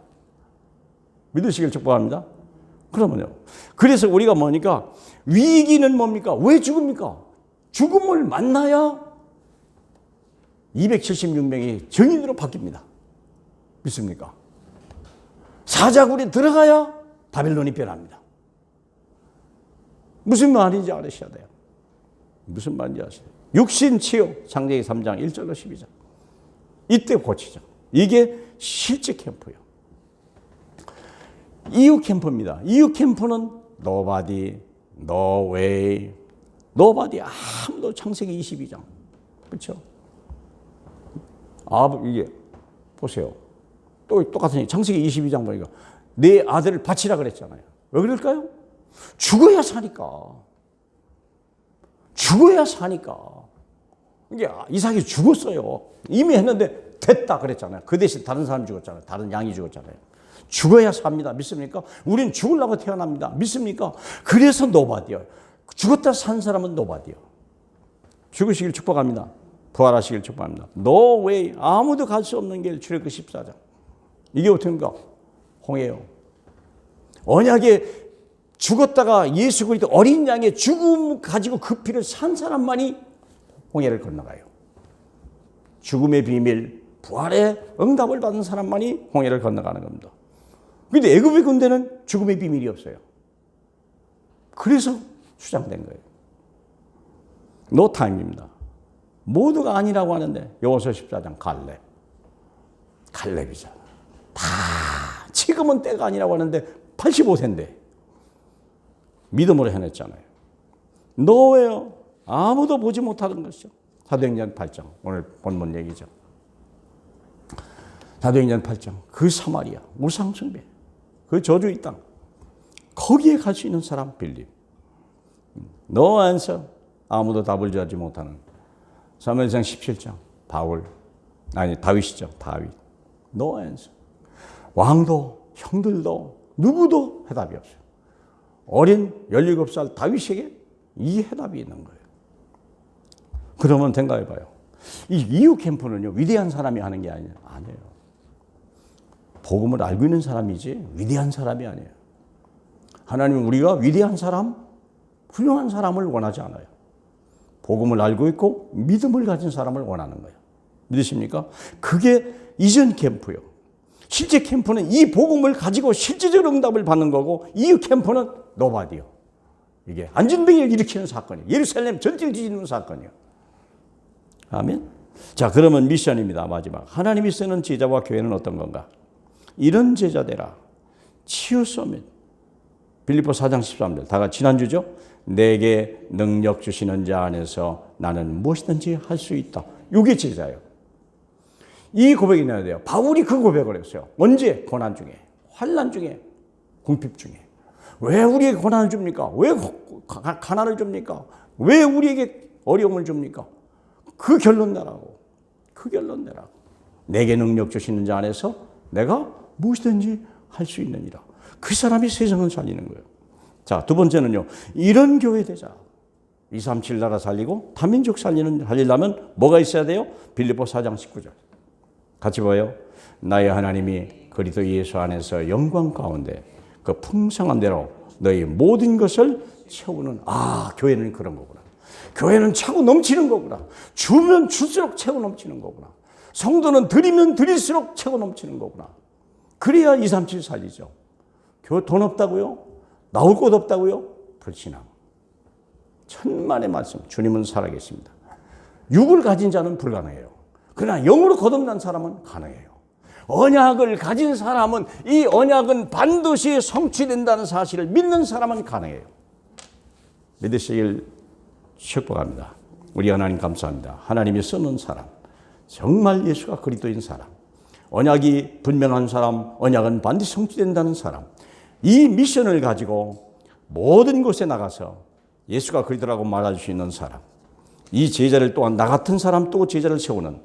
믿으시길 축복합니다. 그러면요. 그래서 우리가 뭐니까 위기는 뭡니까? 왜 죽습니까? 죽음을 만나야 276명이 정인으로 바뀝니다. 믿습니까? 사자굴에 들어가야 바빌론이 변합니다. 무슨 말인지 알으셔야 돼요. 무슨 말인지 아세요? 육신 치유 창세기 3장 1절로 12절. 이때 고치죠. 이게 실제 캠프예요. 이유 캠프입니다. 이유 캠프는 nobody, no way, nobody 아무도 창세기 22장. 그렇죠? 이게 보세요. 또 똑같은 창세기 22장 보니까 내 아들을 바치라 그랬잖아요. 왜 그럴까요? 죽어야 사니까. 죽어야 사니까. 이게 이삭이 죽었어요. 이미 했는데 됐다 그랬잖아요. 그 대신 다른 사람이 죽었잖아요. 다른 양이 죽었잖아요. 죽어야 삽니다. 믿습니까? 우린 죽으려고 태어납니다. 믿습니까? 그래서 노바디요. 죽었다 산 사람은 노바디요. 죽으시길 축복합니다. 부활하시길 축복합니다. No way. 아무도 갈 수 없는 길. 출애굽기 14장. 이게 어떻습니까? 홍해요. 언약에 죽었다가 예수 그리스도 어린 양의 죽음 가지고 그 피를 산 사람만이 홍해를 건너가요. 죽음의 비밀, 부활의 응답을 받은 사람만이 홍해를 건너가는 겁니다. 그런데 애굽의 군대는 죽음의 비밀이 없어요. 그래서 수장된 거예요. 노 타임입니다. 모두가 아니라고 하는데 여호수아 14장 갈렙이잖아. 다 지금은 때가 아니라고 하는데 85세인데 믿음으로 해냈잖아요. 노예요. 아무도 보지 못하는 것이죠. 사도행전 8장 오늘 본문 얘기죠. 사도행전 8장 그 사마리아 우상 숭배 그 저주의 땅 거기에 갈 수 있는 사람 빌립. No answer. 아무도 답을 주지 못하는 사무엘상 17장 다윗이죠. 다윗. No answer. 왕도 형들도 누구도 해답이 없어요. 어린 17살 다윗에게 이 해답이 있는 거예요. 그러면 생각해봐요. 이 이후 캠프는요 위대한 사람이 하는 게 아니에요. 복음을 알고 있는 사람이지 위대한 사람이 아니에요. 하나님은 우리가 위대한 사람, 훌륭한 사람을 원하지 않아요. 복음을 알고 있고 믿음을 가진 사람을 원하는 거예요. 믿으십니까? 그게 이전 캠프요. 실제 캠프는 이 복음을 가지고 실제적으로 응답을 받는 거고, 이 캠프는 노바디요. 이게 안전병을 일으키는 사건이에요. 예루살렘 전체를 뒤집는 사건이에요. 아멘. 자, 그러면 미션입니다. 마지막. 하나님이 쓰는 제자와 교회는 어떤 건가? 이런 제자 되라. 치유소면. 빌립보 4장 13절. 다 같이 지난주죠? 내게 능력 주시는 자 안에서 나는 무엇이든지 할 수 있다. 이게 제자예요. 이 고백이 나야 돼요. 바울이 그 고백을 했어요. 언제? 고난 중에, 환난 중에, 궁핍 중에. 왜 우리에게 고난을 줍니까? 왜 가난을 줍니까? 왜 우리에게 어려움을 줍니까? 그 결론 내라고. 그 결론 내라고. 내게 능력 주시는 자 안에서 내가 무엇이든지 할 수 있느니라. 그 사람이 세상을 살리는 거예요. 자, 두 번째는요. 이런 교회 되자. 237 나라 살리고 다민족 살리려면 뭐가 있어야 돼요? 빌립보 4장 19절. 같이 봐요. 나의 하나님이 그리스도 예수 안에서 영광 가운데 그 풍성한 대로 너희 모든 것을 채우는, 교회는 그런 거구나. 교회는 차고 넘치는 거구나. 주면 줄수록 채고 넘치는 거구나. 성도는 드리면 드릴수록 채고 넘치는 거구나. 그래야 237 살리죠. 교회 돈 없다고요? 나올 곳 없다고요? 불신앙. 천만의 말씀. 주님은 살아계십니다. 육을 가진 자는 불가능해요. 그러나 영으로 거듭난 사람은 가능해요. 언약을 가진 사람은 이 언약은 반드시 성취된다는 사실을 믿는 사람은 가능해요. 믿으시길 축복합니다. 우리 하나님 감사합니다. 하나님이 쓰는 사람, 정말 예수가 그리스도인 사람, 언약이 분명한 사람, 언약은 반드시 성취된다는 사람, 이 미션을 가지고 모든 곳에 나가서 예수가 그리스도라고 말할 수 있는 사람, 이 제자를 또한 나 같은 사람 또 제자를 세우는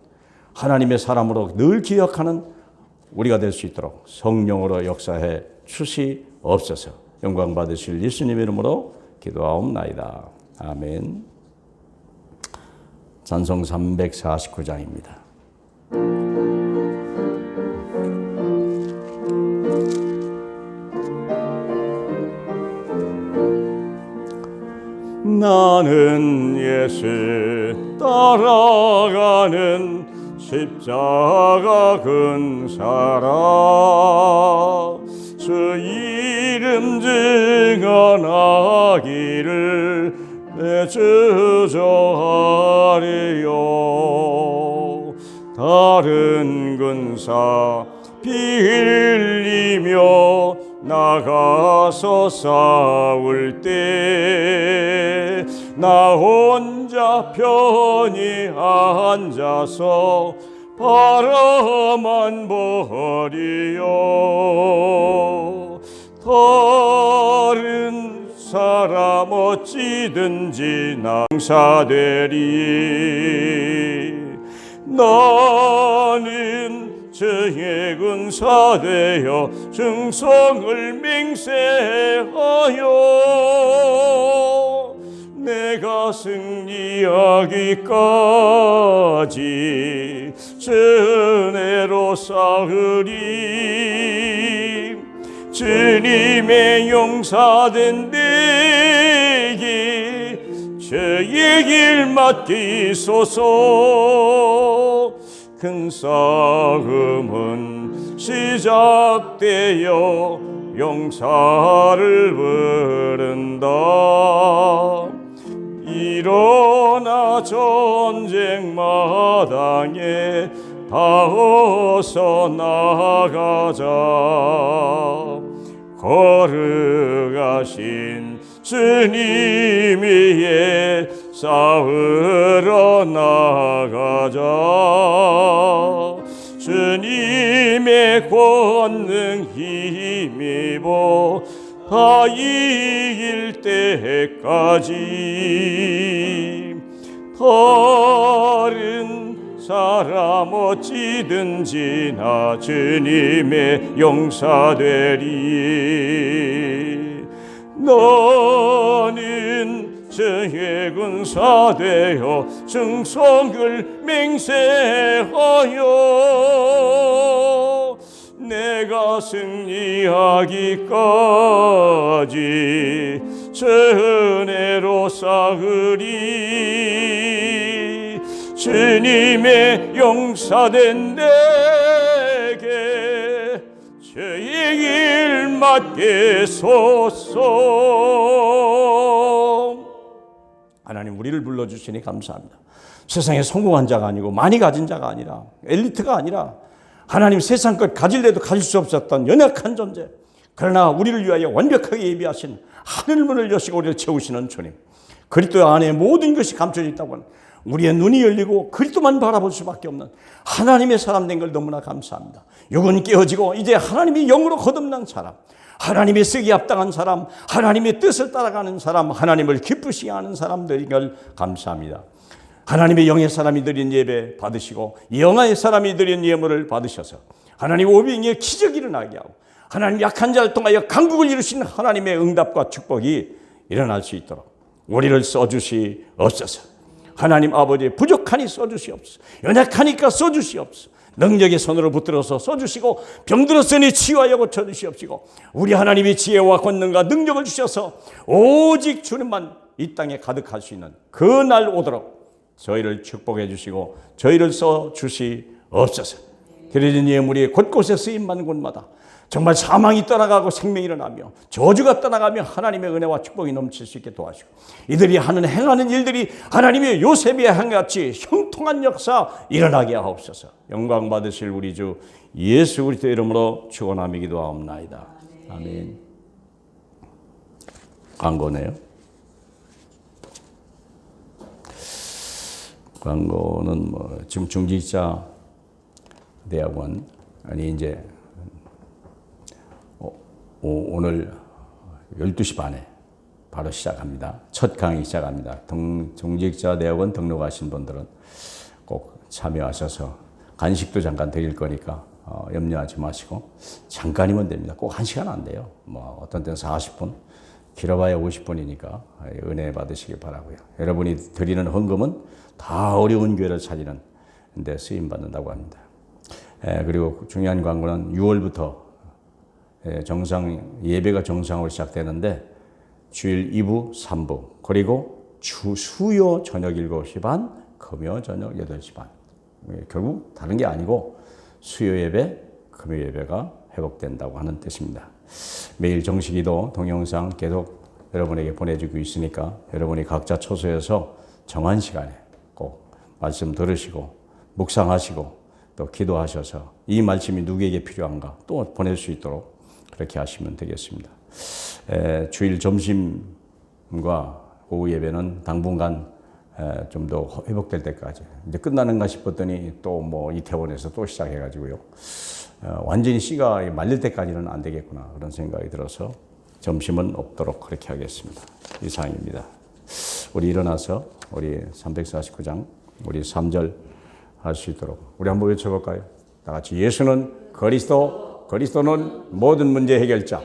하나님의 사람으로 늘 기억하는 우리가 될 수 있도록 성령으로 역사해 주시옵소서. 영광 받으실 예수님의 이름으로 기도하옵나이다. 아멘. 찬송 349장입니다. 나는 예수 따라가는 십자가 근 사람, 주 이름 증언하기를 내 주저하리요. 다른 군사 피 흘리며 나가서 싸울 때 나 혼자 편히 앉아서 바라만 보리요. 다른 사람 어찌든지 낭사되리. 나는 저의 군사 되어 증성을 맹세하여 내가 승리하기까지 전애로 쌓으리. 주님의 용사된 내게 저의 길 맡기소서. 큰 싸움은 시작되어 용사를 부른다. 일어나 전쟁 마당에 다 어서 나가자. 거룩하신 주님 위에 싸우러 나가자. 주님의 권능 힘입어 다 이길 때까지 다른 사람 어찌든지 나 주님의 용사되리. 너는 저의 군사 되어 증성을 맹세하여 내가 승리하기까지 전애로 쌓으리. 주님의 용사된 내게 죄의 길 맡기소서. 하나님, 우리를 불러주시니 감사합니다. 세상에 성공한 자가 아니고 많이 가진 자가 아니라 엘리트가 아니라 하나님 세상 것 가질래도 가질 수 없었던 연약한 존재, 그러나 우리를 위하여 완벽하게 예비하신 하늘문을 여시고 우리를 채우시는 주님, 그리스도 안에 모든 것이 감춰져 있다고 하는 우리의 눈이 열리고 그리스도만 바라볼 수밖에 없는 하나님의 사람 된 걸 너무나 감사합니다. 육은 깨어지고 이제 하나님이 영으로 거듭난 사람, 하나님의 쓰기에 합당한 사람, 하나님의 뜻을 따라가는 사람, 하나님을 기쁘시게 하는 사람들인 걸 감사합니다. 하나님의 영의 사람이 드린 예배 받으시고 영의 사람이 드린 예물을 받으셔서 하나님 오병이의 기적이 일어나게 하고 하나님 약한 자를 통하여 강국을 이루신 하나님의 응답과 축복이 일어날 수 있도록 우리를 써주시옵소서. 하나님 아버지, 부족하니 써주시옵소서. 연약하니까 써주시옵소서. 능력의 손으로 붙들어서 써주시고 병들었으니 치유하여 고쳐주시옵시고 우리 하나님이 지혜와 권능과 능력을 주셔서 오직 주님만 이 땅에 가득할 수 있는 그 날 오도록 저희를 축복해 주시고 저희를 써주시옵소서. 드려진 예물이 곳곳에 쓰임받는 곳마다 정말 사망이 떠나가고 생명이 일어나며 저주가 떠나가며 하나님의 은혜와 축복이 넘칠 수 있게 도와주시고 이들이 행하는 일들이 하나님의 요셉의 행같이 형통한 역사 일어나게 하옵소서. 영광 받으실 우리 주 예수 그리스도 이름으로 축원하며 기도하옵나이다. 아멘. 광고네요. 광고는 지금 중직자 대학원 이제 오늘 12시 반에 바로 시작합니다. 첫 강의 시작합니다. 중직자 대학원 등록하신 분들은 꼭 참여하셔서 간식도 잠깐 드릴 거니까 염려하지 마시고 잠깐이면 됩니다. 꼭 1시간 안 돼요. 어떤 때는 40분, 길어봐야 50분이니까 은혜 받으시기 바라고요. 여러분이 드리는 헌금은 다 어려운 교회를 차리는 데 쓰임 받는다고 합니다. 그리고 중요한 광고는 6월부터 예배가 정상으로 시작되는데 주일 2부, 3부, 그리고 수요 저녁 7시 반, 금요 저녁 8시 반. 결국 다른 게 아니고 수요 예배, 금요 예배가 회복된다고 하는 뜻입니다. 매일 정식기도 동영상 계속 여러분에게 보내주고 있으니까 여러분이 각자 처소에서 정한 시간에 꼭 말씀 들으시고 묵상하시고 또 기도하셔서 이 말씀이 누구에게 필요한가 또 보낼 수 있도록 그렇게 하시면 되겠습니다. 주일 점심과 오후 예배는 당분간 좀 더 회복될 때까지 이제 끝나는가 싶었더니 또 이태원에서 또 시작해가지고요. 완전히 씨가 말릴 때까지는 안 되겠구나 그런 생각이 들어서 점심은 없도록 그렇게 하겠습니다. 이상입니다. 우리 일어나서 우리 349장 우리 3절 할 수 있도록 우리 한번 외쳐볼까요? 다 같이 예수는 그리스도는 모든 문제 해결자.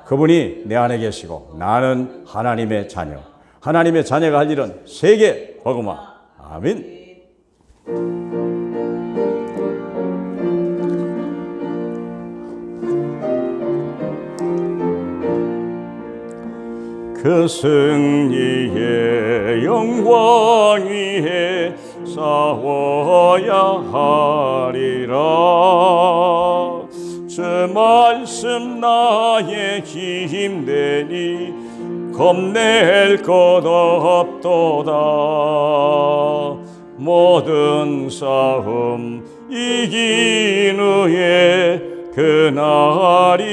그분이 내 안에 계시고 나는 하나님의 자녀. 하나님의 자녀가 할 일은 세계 복음화. 아멘. 그 승리의 영광 위에 싸워야 하리라. 주 말씀 나의 힘되니 겁낼 것 없도다. 모든 싸움 이긴 후에 그날이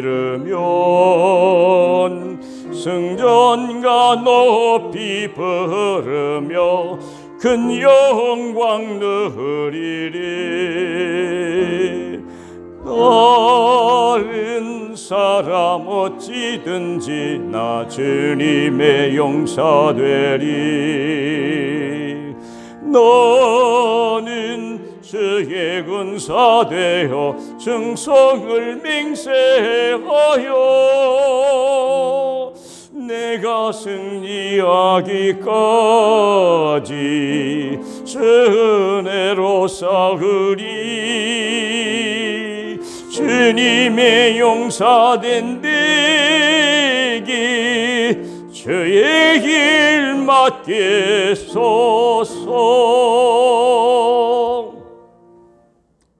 이르면 승전가 높이 부르며 큰 영광 누리리. 다른 사람 어찌든지 나 주님의 용사 되리. 너는 주의 군사 되어 충성을 맹세하여 내가 승리하기까지 은혜로 싸우리. 주님의 용사된 내게 저의 길 맡기소서.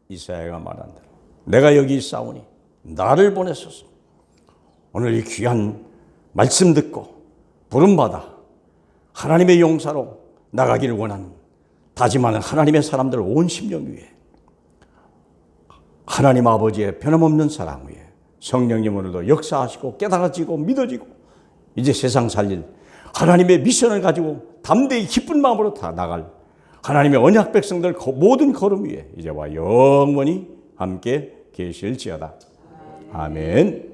이사야가 말한 대로 내가 여기 있사오니 나를 보내소서. 오늘 이 귀한 말씀 듣고 부름받아 하나님의 용사로 나가기를 원하는 다짐하는 하나님의 사람들 온 심령 위에 하나님 아버지의 변함없는 사랑 위에 성령님 오늘도 역사하시고 깨달아지고 믿어지고 이제 세상 살릴 하나님의 미션을 가지고 담대히 기쁜 마음으로 다 나갈 하나님의 언약 백성들 모든 걸음 위에 이제와 영원히 함께 계실지어다. 아멘.